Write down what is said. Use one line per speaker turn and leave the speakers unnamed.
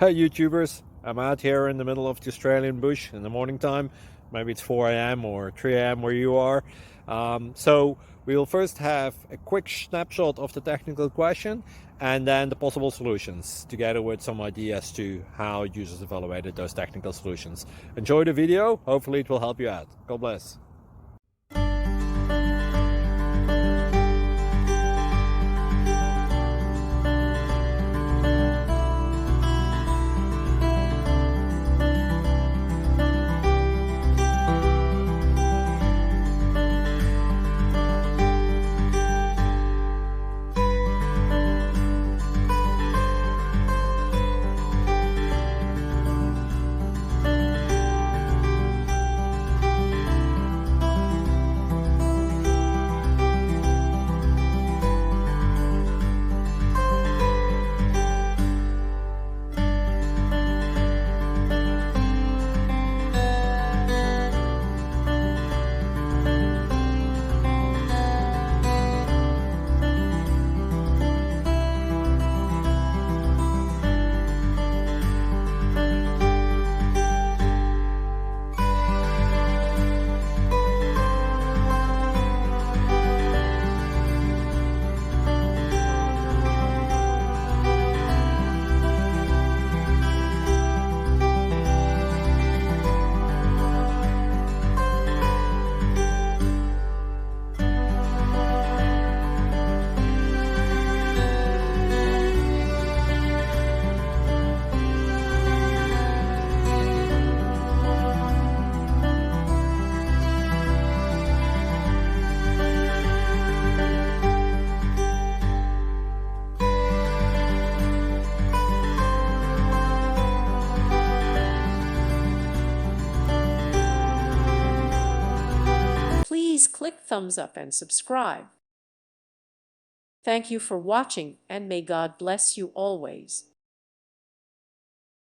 Hey YouTubers, I'm out here in the middle of the Australian bush in the morning time. Maybe it's 4 a.m. or 3 a.m. where you are. So we'll first have a quick snapshot of the technical question and then the possible solutions, together with some ideas to how users evaluated those technical solutions. Enjoy the video, hopefully it will help you out. God bless.
Please click thumbs up and subscribe. Thank you for watching, and may God bless you always.